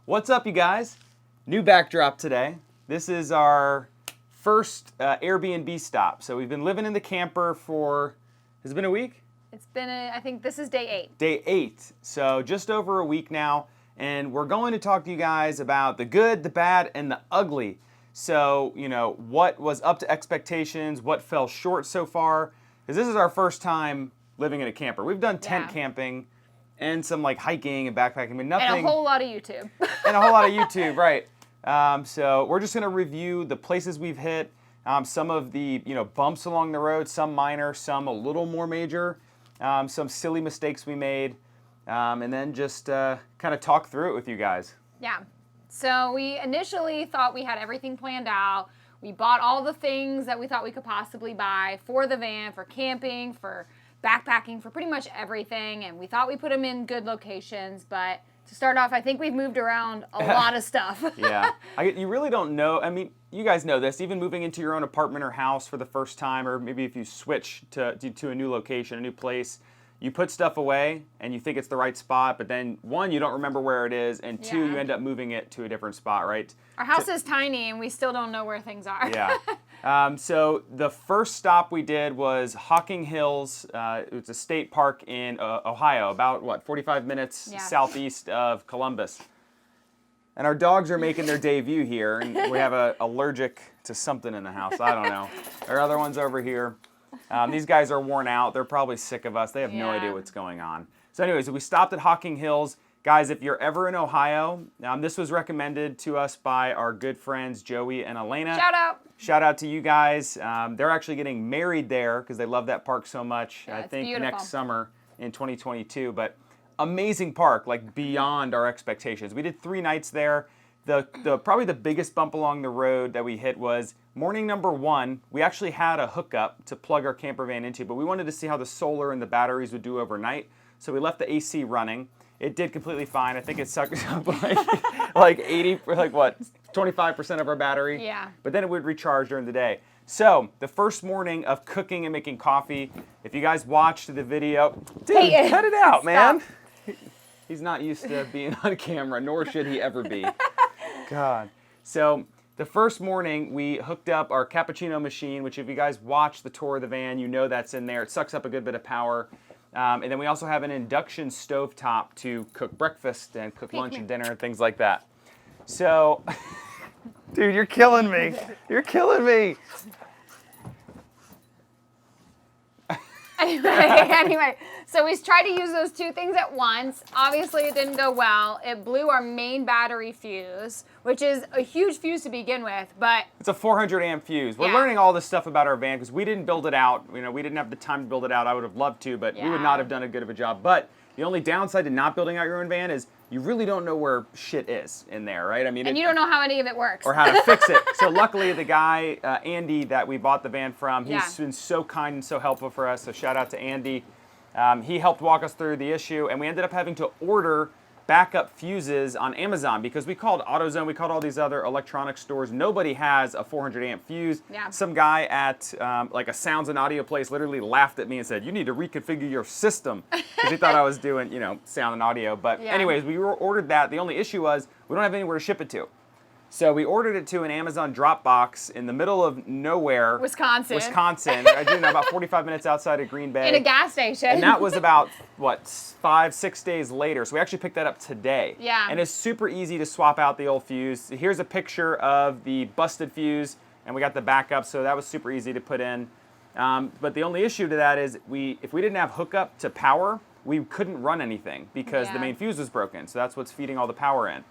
What's up, you guys? New backdrop today. This is our first Airbnb stop. So we've been living in the camper for, has it been a week? It's been, I think this is day 8. Day 8. So just over a week now. And we're going to talk to you guys about the good, the bad, and the ugly. So, you know, what was up to expectations, what fell short so far. Because this is our first time living in a camper. We've done tent camping and some like hiking and backpacking, but nothing. And a whole lot of YouTube. And a whole lot of YouTube, right. So we're just going to review the places we've hit, some of the bumps along the road, some minor, some a little more major, some silly mistakes we made, and then just kind of talk through it with you guys. Yeah. So we initially thought we had everything planned out. We bought all the things that we thought we could possibly buy for the van, for camping, for backpacking, for pretty much everything, and we thought we put them in good locations, but to start off, I think we've moved around a lot of stuff. Yeah. You really don't know. I mean, you guys know this. Even moving into your own apartment or house for the first time, or maybe if you switch to a new location, a new place, you put stuff away and you think it's the right spot, but then one, you don't remember where it is, and two, you end up moving it to a different spot, right? Our house is tiny and we still don't know where things are. Yeah. So the first stop we did was Hocking Hills. It's a state park in Ohio, about 45 minutes southeast of Columbus. And our dogs are making their debut here, and we have a allergic to something in the house. I don't know. Our other one's over here. These guys are worn out. They're probably sick of us. They have no idea what's going on. So anyways, we stopped at Hocking Hills. Guys, if you're ever in Ohio, this was recommended to us by our good friends Joey and Elena. Shout out. Shout out to you guys. They're actually getting married there because they love that park so much. Yeah, I think beautiful. Next summer in 2022. But amazing park, like beyond our expectations. We did 3 nights there. Probably the biggest bump along the road that we hit was morning number 1. We actually had a hookup to plug our camper van into, but we wanted to see how the solar and the batteries would do overnight. So we left the AC running. It did completely fine. I think it sucked up like 25% of our battery. Yeah. But then it would recharge during the day. So the first morning of cooking and making coffee, if you guys watched the video, dude, cut it out, man. He's not used to being on camera, nor should he ever be. God. So the first morning we hooked up our cappuccino machine, which if you guys watch the tour of the van, you know that's in there. It sucks up a good bit of power. And then we also have an induction stovetop to cook breakfast and cook lunch and dinner and things like that. So, dude, you're killing me. You're killing me. Anyway, so we tried to use those 2 things at once. Obviously, it didn't go well. It blew our main battery fuse, which is a huge fuse to begin with, but it's a 400 amp fuse. We're learning all this stuff about our van because we didn't build it out. We didn't have the time to build it out. I would have loved to, but we would not have done a good of a job. But the only downside to not building out your own van is you really don't know where shit is in there, right? I mean, and you don't know how any of it works. Or how to fix it. So luckily, the guy, Andy, that we bought the van from, he's been so kind and so helpful for us. So shout out to Andy. He helped walk us through the issue, and we ended up having to order backup fuses on Amazon because we called AutoZone, we called all these other electronic stores. Nobody has a 400 amp fuse. Yeah. Some guy at like a sounds and audio place literally laughed at me and said, "You need to reconfigure your system," because he thought I was doing, sound and audio. But anyways, we ordered that. The only issue was we don't have anywhere to ship it to. So we ordered it to an Amazon drop box in the middle of nowhere. Wisconsin. I didn't know, about 45 minutes outside of Green Bay. In a gas station. And that was about, 5-6 days later. So we actually picked that up today. Yeah. And it's super easy to swap out the old fuse. Here's a picture of the busted fuse, and we got the backup, so that was super easy to put in. But the only issue to that is if we didn't have hookup to power, we couldn't run anything because the main fuse was broken. So that's what's feeding all the power in.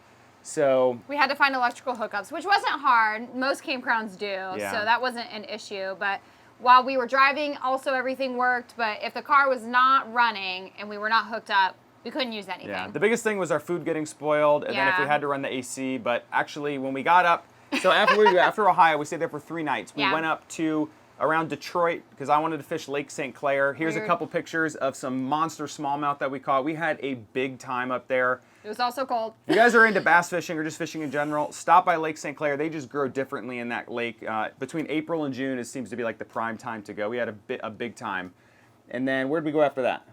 So we had to find electrical hookups, which wasn't hard. Most campgrounds do, so that wasn't an issue. But while we were driving, also everything worked. But if the car was not running and we were not hooked up, we couldn't use anything. Yeah, the biggest thing was our food getting spoiled, and then if we had to run the AC. But actually, when we got up, so after Ohio, we stayed there for 3 nights. We went up to around Detroit because I wanted to fish Lake St. Clair. Here's a couple pictures of some monster smallmouth that we caught. We had a big time up there. It was also cold. If you guys are into bass fishing or just fishing in general, stop by Lake St. Clair. They just grow differently in that lake. Between April and June, it seems to be like the prime time to go. We had a big time. And then where'd we go after that?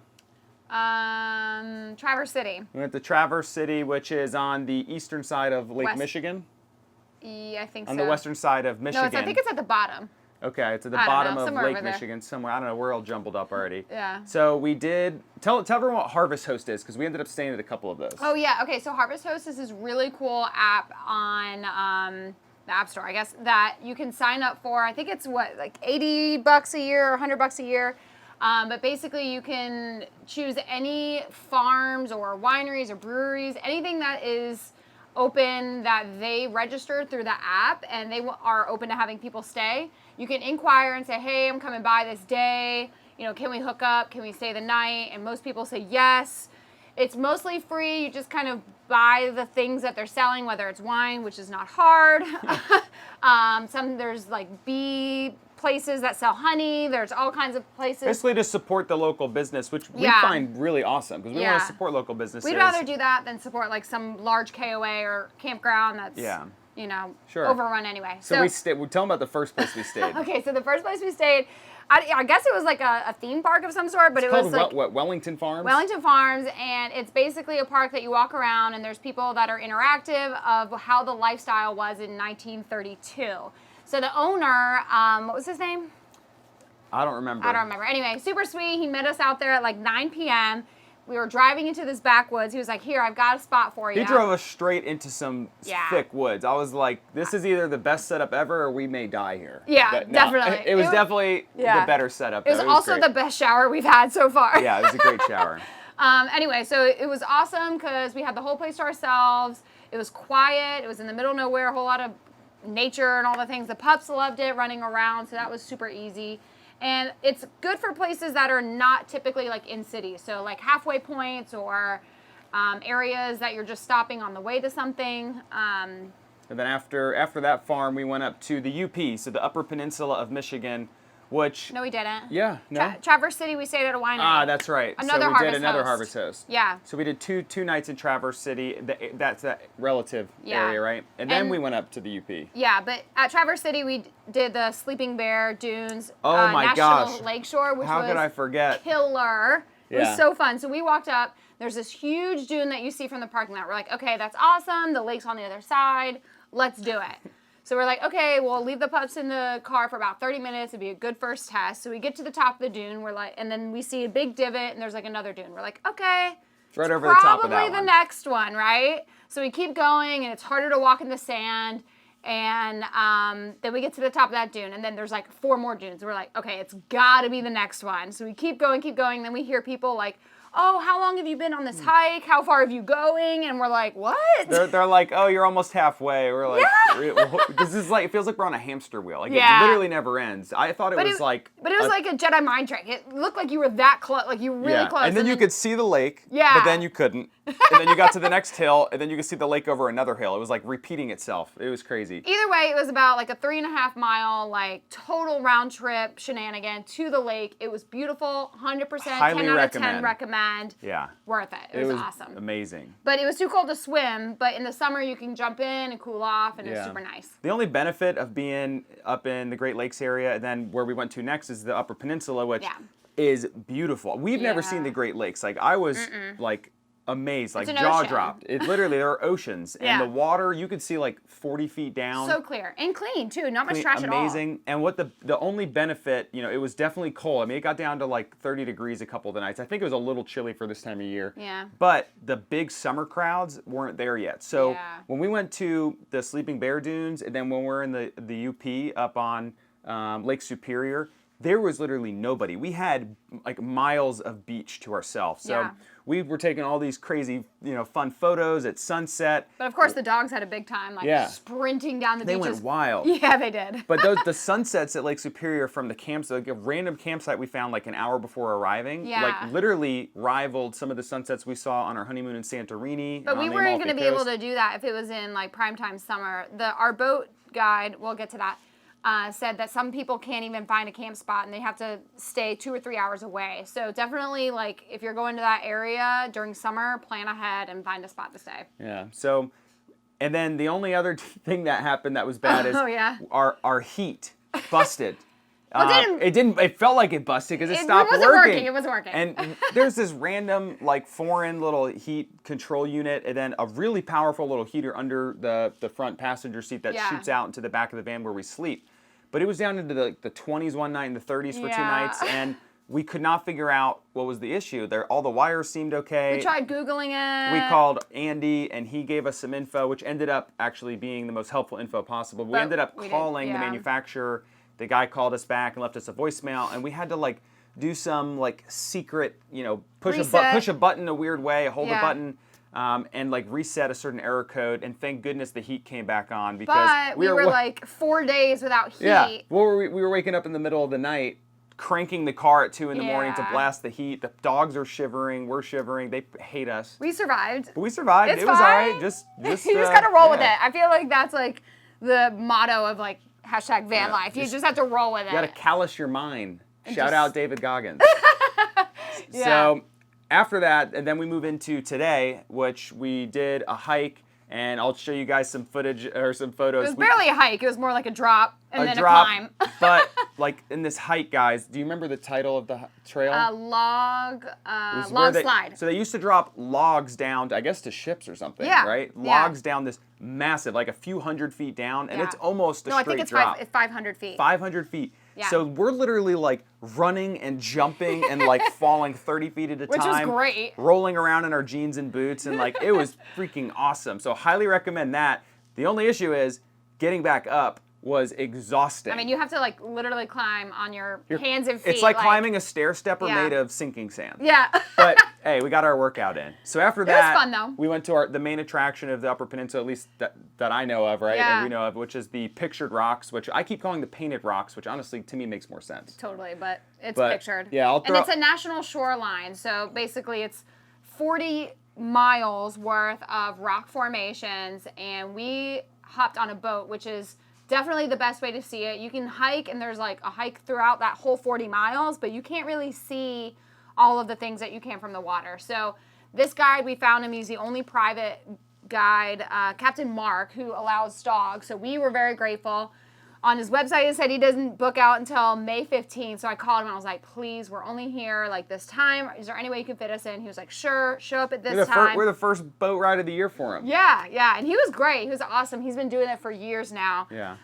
Traverse City. We went to Traverse City, which is on the eastern side of Lake Michigan. Yeah, I think so. On the western side of Michigan. No, I think it's at the bottom. Okay, it's at the I don't bottom know, of somewhere Lake over there. Michigan, somewhere. I don't know, we're all jumbled up already. Yeah. So we did, tell everyone what Harvest Host is, because we ended up staying at a couple of those. Oh, yeah. Okay, so Harvest Host is this really cool app on the App Store, I guess, that you can sign up for. I think it's, what, like $80 a year or $100 a year. But basically, you can choose any farms or wineries or breweries, anything that is open that they registered through the app, and they are open to having people stay. You can inquire and say, hey, I'm coming by this day. You know, can we hook up? Can we stay the night? And most people say yes. It's mostly free. You just kind of buy the things that they're selling, whether it's wine, which is not hard. There's like bee places that sell honey. There's all kinds of places. Basically to support the local business, which we find really awesome, because we want to support local businesses. We'd rather do that than support like some large KOA or campground that's, you know, overrun anyway. So we stayed. Tell them about the first place we stayed. Okay, so the first place we stayed, I guess it was like a theme park of some sort, but it was like what, Wellington Farms? Wellington Farms, and it's basically a park that you walk around, and there's people that are interactive of how the lifestyle was in 1932. So the owner, what was his name? I don't remember. Anyway, super sweet. He met us out there at like 9 p.m. We were driving into this backwoods. He was like, here, I've got a spot for you. He drove us straight into some thick woods. I was like, this is either the best setup ever or we may die here. Yeah, definitely. It was definitely the better setup. It was also the best shower we've had so far. Yeah, it was a great shower. Anyway, so it was awesome because we had the whole place to ourselves. It was quiet. It was in the middle of nowhere, a whole lot of nature and all the things. The pups loved it, running around, so that was super easy. And it's good for places that are not typically like in cities, so like halfway points or areas that you're just stopping on the way to something. And then after that farm, we went up to the UP, so the Upper Peninsula of Michigan, which... No, we didn't. Yeah, no? Traverse City, we stayed at a winery. Ah, that's right. We did another Harvest Host. Yeah. So we did two nights in Traverse City. That's that relative area, right? And then we went up to the UP. Yeah, but at Traverse City, we did the Sleeping Bear Dunes National Lakeshore, which How could I forget? Killer. It was so fun. So we walked up. There's this huge dune that you see from the parking lot. We're like, okay, that's awesome. The lake's on the other side. Let's do it. So we're like, okay, we'll leave the pups in the car for about 30 minutes. It'd be a good first test. So we get to the top of the dune. We're like, and then we see a big divot, and there's like another dune. We're like, okay, it's right over the top of that probably the next one, right? So we keep going, and it's harder to walk in the sand. And then we get to the top of that dune, and then there's like 4 more dunes. We're like, okay, it's got to be the next one. So we keep going. Then we hear people like, oh, how long have you been on this hike? How far have you going? And we're like, what? They're like, oh, you're almost halfway. We're like, this is like, it feels like we're on a hamster wheel. Like, it literally never ends. I thought it was like... But it was like a Jedi mind trick. It looked like you were that close, like you were really close. And then you could see the lake, but then you couldn't. And then you got to the next hill, and then you could see the lake over another hill. It was like repeating itself. It was crazy. Either way, it was about like a 3.5 mile, like total round trip shenanigan to the lake. It was beautiful, 100%, Highly 10 out of 10 recommend. Yeah. Worth it. It was awesome. Amazing. But it was too cold to swim, but in the summer you can jump in and cool off, and it was super nice. The only benefit of being up in the Great Lakes area, and then where we went to next is the Upper Peninsula, which is beautiful. We've never seen the Great Lakes. Like, I was like amazed, like jaw dropped. It literally, there are oceans, and the water, you could see like 40 feet down. So clear and clean too, not much trash at all. Amazing. And what the only benefit, you know, it was definitely cold. I mean, it got down to like 30 degrees a couple of the nights. I think it was a little chilly for this time of year. Yeah. But the big summer crowds weren't there yet. So when we went to the Sleeping Bear Dunes, and then when we're in the UP up on Lake Superior, there was literally nobody. We had like miles of beach to ourselves. So we were taking all these crazy, you know, fun photos at sunset. But of course the dogs had a big time, like sprinting down the beaches. They went wild. Yeah, they did. But the sunsets at Lake Superior from the camps, like a random campsite we found like an hour before arriving, like literally rivaled some of the sunsets we saw on our honeymoon in Santorini. But we weren't going to be able to do that if it was in like primetime summer. Our boat guide, we'll get to that, said that some people can't even find a camp spot and they have to stay 2 or 3 hours away. So definitely, like, if you're going to that area during summer, plan ahead and find a spot to stay. Yeah. So, and then the only other thing that happened that was bad is our heat busted. It felt like it busted because it stopped working. It wasn't working. And there's this random, like, foreign little heat control unit, and then a really powerful little heater under the front passenger seat that shoots out into the back of the van where we sleep. But it was down into the 20s one night and the 30s for 2 nights, and we could not figure out what was the issue. All the wires seemed okay. We tried Googling it. We called Andy, and he gave us some info, which ended up actually being the most helpful info possible. We ended up calling the manufacturer. The guy called us back and left us a voicemail, and we had to, like, do some, like, secret, push a button a weird way, hold a button, and, like, reset a certain error code. And thank goodness the heat came back on because we were like 4 days without heat. Yeah, we were waking up in the middle of the night, cranking the car at 2 in the morning to blast the heat. The dogs are shivering. We're shivering. They hate us. We survived. But we survived. It was all right. Just you just gotta roll with it. I feel like that's like the motto of like #van life. You just have to roll with it. You gotta callous your mind. Shout out David Goggins. So after that, and then we move into today, which we did a hike. And I'll show you guys some footage or some photos. It was barely a hike. It was more like a drop and then a climb. But like in this hike, guys, do you remember the title of the trail? Log slide. So they used to drop logs down, I guess, to ships or something, right? Logs down this massive, like a few hundred feet down, and it's almost a straight drop. No, I think it's 500 feet. 500 feet. Yeah. So we're literally like running and jumping and like falling 30 feet at a time. Which was great. Rolling around in our jeans and boots, and like it was freaking awesome. So highly recommend that. The only issue is getting back up was exhausting. I mean, you have to like literally climb on your hands and feet. It's like climbing a stair stepper made of sinking sand. Yeah. But hey, we got our workout in. So after that, it was fun though. We went to the main attraction of the Upper Peninsula, at least that I know of, right? Yeah. And we know of, which is the pictured rocks, which I keep calling the painted rocks, which honestly to me makes more sense. Totally, but it's pictured. Yeah, and it's a national shoreline, so basically it's 40 miles worth of rock formations, and we hopped on a boat, which is definitely the best way to see it. You can hike, and there's like a hike throughout that whole 40 miles, but you can't really see all of the things that you can from the water. So this guide, we found him. He's the only private guide, Captain Mark, who allows dogs. So we were very grateful. On his website, it said he doesn't book out until May 15th. So I called him and I was like, please, we're only here like this time. Is there any way you can fit us in? He was like, sure, show up at this time. We're the first boat ride of the year for him. Yeah. And he was great. He was awesome. He's been doing it for years now. Yeah.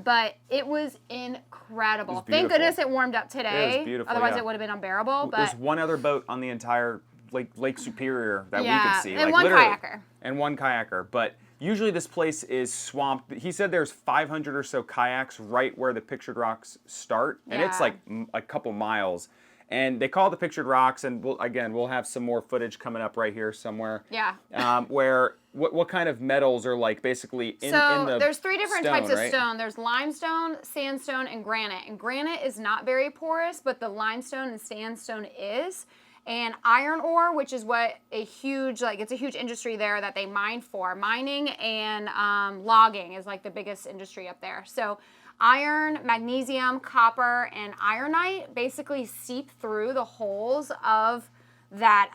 But it was incredible. It was Thank goodness it warmed up today. It was beautiful. Otherwise, it would have been unbearable. But there's one other boat on the entire Lake Superior that we could see. And like, one kayaker. And one kayaker. But usually this place is swamped. He said there's 500 or so kayaks right where the pictured rocks start. And it's like a couple miles. And they call it the pictured rocks. And we'll have some more footage coming up right here somewhere. Yeah. Where what kind of metals are like basically in the there's 3 different stone, types of right? stone. There's limestone, sandstone, and granite. And granite is not very porous, but the limestone and sandstone is. And iron ore, which is what it's a huge industry there that they mine for. Mining and logging is like the biggest industry up there. So iron, magnesium, copper, and ironite basically seep through the holes of that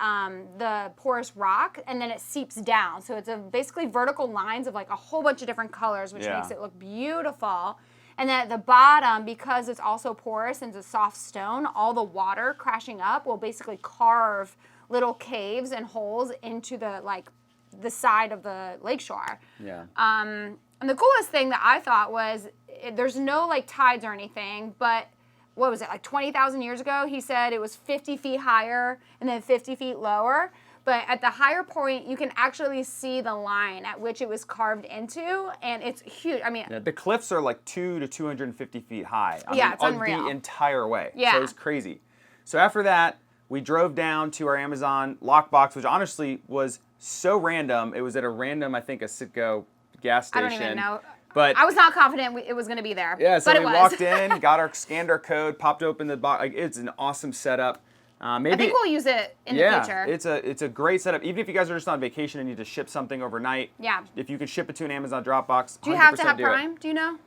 the porous rock, and then it seeps down. So it's basically vertical lines of like a whole bunch of different colors, which makes it look beautiful. And then at the bottom, because it's also porous and it's a soft stone, all the water crashing up will basically carve little caves and holes into the side of the lakeshore. Yeah. And the coolest thing that I thought was there's no like tides or anything, but what was it, like 20,000 years ago? He said it was 50 feet higher and then 50 feet lower. But at the higher point, you can actually see the line at which it was carved into, and it's huge. I mean, the cliffs are like 200 to 250 feet high. It's unreal. The entire way. Yeah. So it's crazy. So after that, we drove down to our Amazon lockbox, which honestly was so random. It was at a random, I think, a Citgo gas station. I don't even know. But I was not confident it was going to be there. Yeah, so but we walked in, scanned our code, popped open the box. Like, it's an awesome setup. Maybe I think we'll use it in the future. It's a great setup. Even if you guys are just on vacation and need to ship something overnight, if you can ship it to an Amazon Dropbox, do you have to have Prime? Do you know?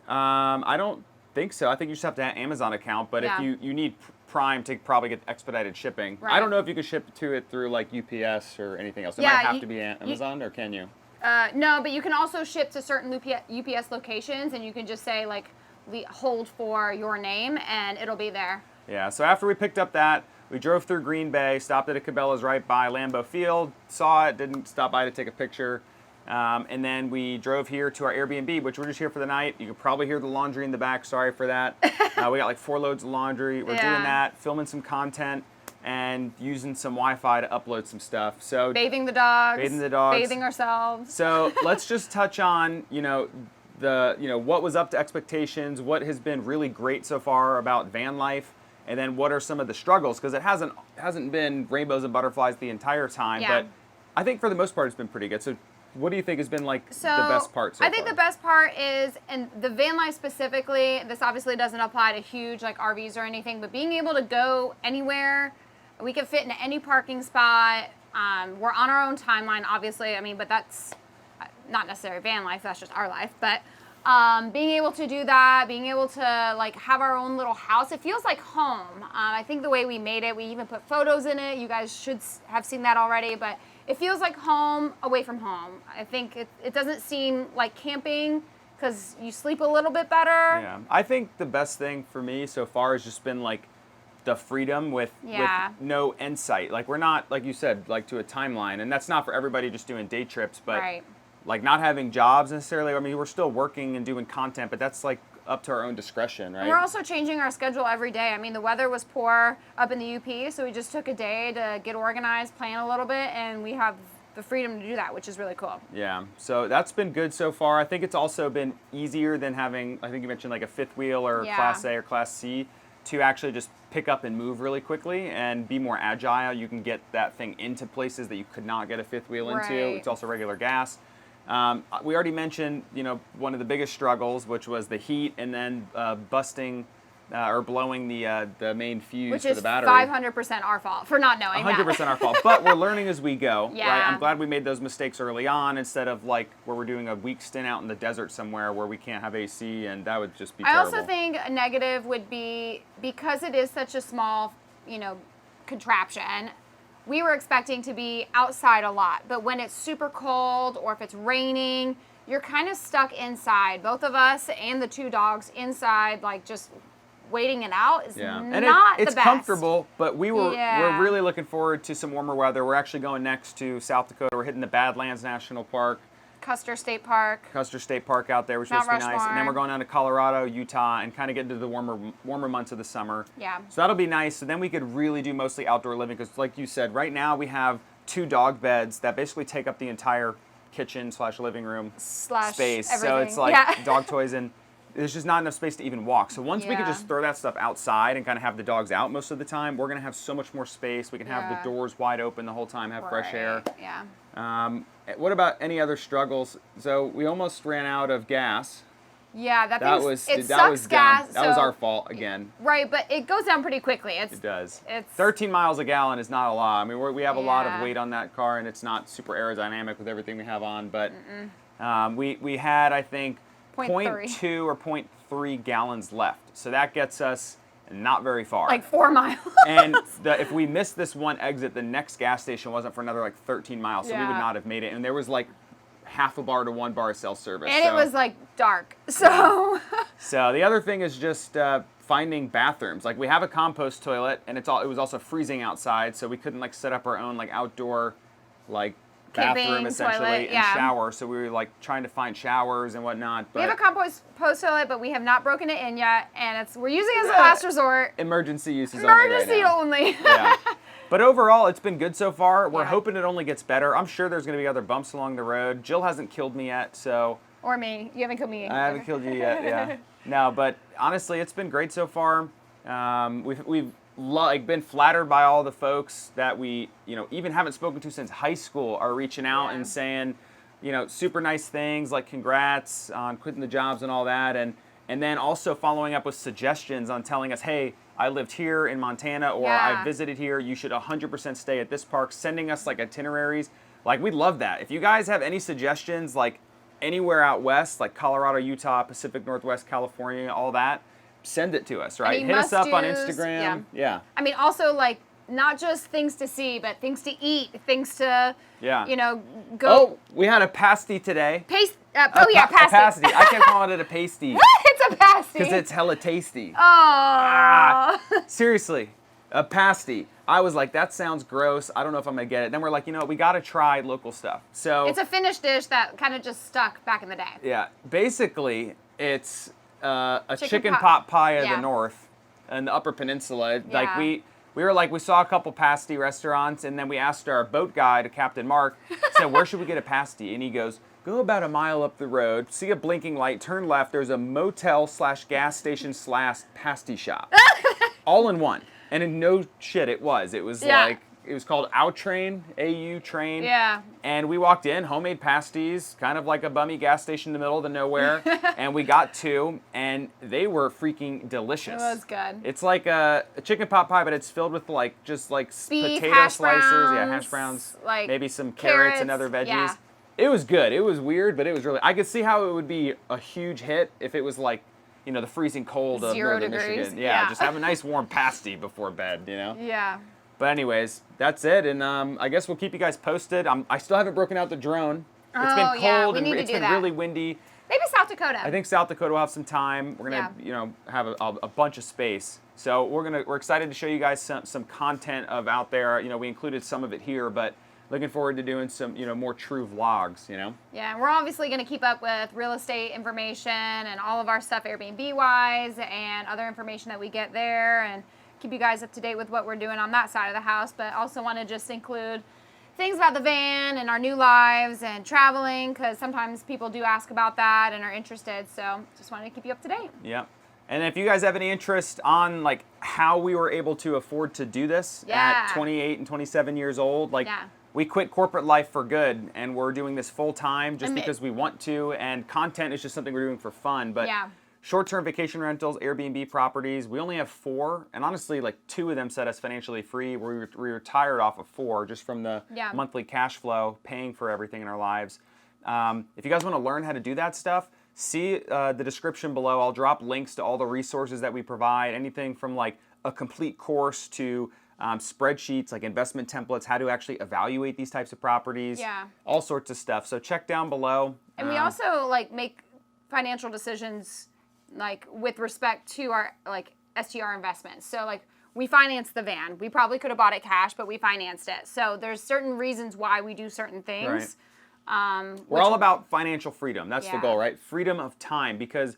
I don't think so. I think you just have to have an Amazon account. But if you need Prime to probably get expedited shipping, I don't know if you can ship to it through like UPS or anything else. It might have to be Amazon, or can you? No, but you can also ship to certain UPS locations, and you can just say like hold for your name, and it'll be there. Yeah, so after we picked up that, we drove through Green Bay, stopped at a Cabela's right by Lambeau Field, saw it, didn't stop by to take a picture. And then we drove here to our Airbnb, which we're just here for the night. You can probably hear the laundry in the back. Sorry for that. We got like 4 loads of laundry. We're doing that, filming some content, and using some Wi-Fi to upload some stuff. So bathing the dogs. Bathing ourselves. So let's just touch on, what was up to expectations, what has been really great so far about van life, and then what are some of the struggles, because it hasn't been rainbows and butterflies the entire time, but I think for the most part it's been pretty good. So what do you think has been the best part so far? I think the best part is, and the van life specifically, this obviously doesn't apply to huge like RVs or anything, but being able to go anywhere, we can fit in any parking spot. We're on our own timeline, obviously. I mean, but that's not necessarily van life, that's just our life. But being able to do that, being able to like have our own little house, it feels like home. I think the way we made it, we even put photos in it. You guys should have seen that already, but it feels like home away from home. I think it doesn't seem like camping because you sleep a little bit better. Yeah, I think the best thing for me so far has just been like the freedom with no end sight. Like we're not, like you said, like to a timeline, and that's not for everybody just doing day trips, but like not having jobs necessarily. I mean, we're still working and doing content, but that's like up to our own discretion, right? And we're also changing our schedule every day. I mean, the weather was poor up in the UP, so we just took a day to get organized, plan a little bit, and we have the freedom to do that, which is really cool. Yeah, so that's been good so far. I think it's also been easier than having, I think you mentioned like a fifth wheel or Class A or Class C, to actually just pick up and move really quickly and be more agile. You can get that thing into places that you could not get a fifth wheel into. It's also regular gas. We already mentioned, one of the biggest struggles, which was the heat, and then busting or blowing the main fuse for the battery. Which is 500% our fault for not knowing 100% our fault, but we're learning as we go. Yeah. Right? I'm glad we made those mistakes early on instead of like where we're doing a week stint out in the desert somewhere where we can't have AC, and that would just be terrible. I also think a negative would be, because it is such a small, contraption, we were expecting to be outside a lot, but when it's super cold or if it's raining, you're kind of stuck inside. Both of us and the 2 dogs inside, like just waiting it out is not the best. It's comfortable, but we're really looking forward to some warmer weather. We're actually going next to South Dakota. We're hitting the Badlands National Park. Custer State Park out there, which is supposed to be nice. And then we're going down to Colorado, Utah, and kind of get into the warmer months of the summer. Yeah. So that'll be nice. So then we could really do mostly outdoor living, because like you said, right now we have 2 dog beds that basically take up the entire kitchen / living room space. Everything. So it's like dog toys, and there's just not enough space to even walk. So once we can just throw that stuff outside and kind of have the dogs out most of the time, we're going to have so much more space. We can have the doors wide open the whole time, have fresh air. Yeah. What about any other struggles? So we almost ran out of gas. Yeah, That was gas. That was our fault again. Right, but it goes down pretty quickly. It does. 13 miles a gallon is not a lot. I mean, we have a lot of weight on that car, and it's not super aerodynamic with everything we have on. But we had, I think, 0.2 or 0.3 gallons left. So that gets us not very far. Like 4 miles. And if we missed this one exit, the next gas station wasn't for another like 13 miles. So we would not have made it. And there was like half a bar to 1 bar self-service. And it was like dark. So the other thing is just finding bathrooms. Like we have a compost toilet, and it was also freezing outside, so we couldn't like set up our own like outdoor like bathroom essentially toilet, and shower. So we were like trying to find showers and whatnot. But we have a compost toilet, but we have not broken it in yet, and we're using it as a last resort. Emergency uses only. Yeah. But overall, it's been good so far. We're hoping it only gets better. I'm sure there's going to be other bumps along the road. Jill hasn't killed me yet, so. Or me. You haven't killed me. I haven't killed you yet. Yeah. No, but honestly, it's been great so far. We've been flattered by all the folks that we, even haven't spoken to since high school are reaching out and saying, super nice things like congrats on quitting the jobs and all that. And then also following up with suggestions on telling us, hey, I lived here in Montana, or I visited here. You should 100% stay at this park. Sending us like itineraries. Like, we'd love that. If you guys have any suggestions, like anywhere out west, like Colorado, Utah, Pacific Northwest, California, all that, send it to us, right? Hit us up on Instagram. Yeah. I mean, also like not just things to see, but things to eat, things to, go. Oh, we had a pasty today. Pasty. I kept calling it a pasty. It's a a pasty? Because it's hella tasty. Oh. Seriously, a pasty. I was like, that sounds gross. I don't know if I'm going to get it. Then we're like, you know what? We got to try local stuff. So it's a Finnish dish that kind of just stuck back in the day. Yeah. Basically, it's a chicken pot pie of the north and the Upper Peninsula. Yeah. Like we were like, we saw a couple pasty restaurants, and then we asked our boat guide, Captain Mark, said, where should we get a pasty? And he goes, go about a mile up the road, see a blinking light, turn left, there's a motel / gas station / pasty shop. All in one. And no shit, it was. It was like, it was called Train, AU Train. Yeah. And we walked in, homemade pasties, kind of like a bummy gas station in the middle of the nowhere. And we got 2, and they were freaking delicious. It was good. It's like a chicken pot pie, but it's filled with just beef, potato hash slices. browns, Yeah, hash browns. like maybe some carrots and other veggies. Yeah. It was good. It was weird, but it was really, I could see how it would be a huge hit if it was like, you know, the freezing cold of 0 northern degrees. Michigan. Yeah, just have a nice warm pasty before bed, you know? Yeah. But anyways, that's it, and I guess we'll keep you guys posted. I still haven't broken out the drone. It's been cold and it's been really windy. Maybe South Dakota. I think South Dakota will have some time. We're gonna, you know, have a bunch of space. So we're excited to show you guys some content of out there. You know, we included some of it here, but looking forward to doing some, you know, more true vlogs, you know? Yeah, and we're obviously going to keep up with real estate information and all of our stuff Airbnb-wise and other information that we get there, and keep you guys up to date with what we're doing on that side of the house, but also want to just include things about the van and our new lives and traveling, because sometimes people do ask about that and are interested, so just wanted to keep you up to date. Yeah. And if you guys have any interest on like how we were able to afford to do this at 28 and 27 years old, like we quit corporate life for good, and we're doing this full time just because we want to, and content is just something we're doing for fun. But short-term vacation rentals, Airbnb properties, we only have 4, and honestly, like 2 of them set us financially free. We retired off of 4 just from the monthly cash flow, paying for everything in our lives. If you guys want to learn how to do that stuff, see the description below. I'll drop links to all the resources that we provide, anything from like a complete course to spreadsheets, like investment templates, how to actually evaluate these types of properties, all sorts of stuff. So check down below. And we also like make financial decisions like with respect to our like STR investments. So like we financed the van. We probably could have bought it cash, but we financed it. So there's certain reasons why we do certain things. We're all about financial freedom. That's the goal, right? Freedom of time, because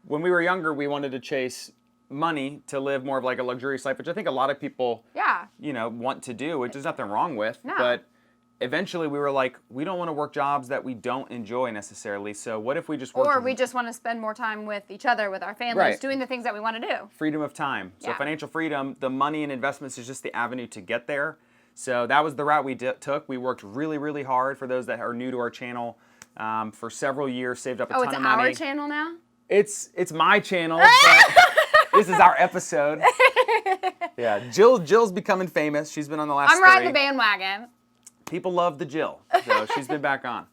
when we were younger, we wanted to chase money to live more of like a luxurious life, which I think a lot of people, you know, want to do, which there's nothing wrong with. But eventually we were like, we don't want to work jobs that we don't enjoy necessarily. So what if we just work? Or we just want to spend more time with each other, with our families, doing the things that we want to do. Freedom of time. So financial freedom, the money and investments is just the avenue to get there. So that was the route we took. We worked really, really hard, for those that are new to our channel, for several years, saved up a ton of money. Oh, it's our channel now? It's my channel, but this is our episode. Yeah, Jill's becoming famous. She's been on the last 3. I'm riding the bandwagon. People love the Jill, so she's been back on.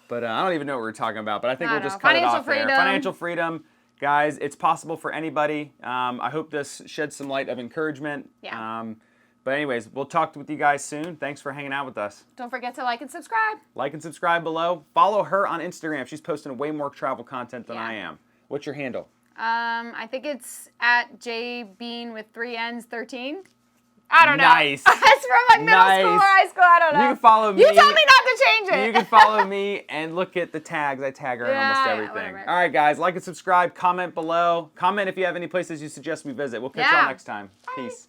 But I don't even know what we're talking about, but I think we'll just cut it off there. Financial freedom. Guys, it's possible for anybody. I hope this sheds some light of encouragement. But anyways, we'll talk with you guys soon. Thanks for hanging out with us. Don't forget to like and subscribe. Like and subscribe below. Follow her on Instagram. She's posting way more travel content than I am. What's your handle? I think it's at jbean with 3 N's 13. I don't know. Nice. It's from like middle school or high school. I don't know. You can follow me. You told me not to change it. You can follow me and look at the tags. I tag her in almost everything. All right, guys. Like and subscribe. Comment below. Comment if you have any places you suggest we visit. We'll catch y'all next time. Bye. Peace.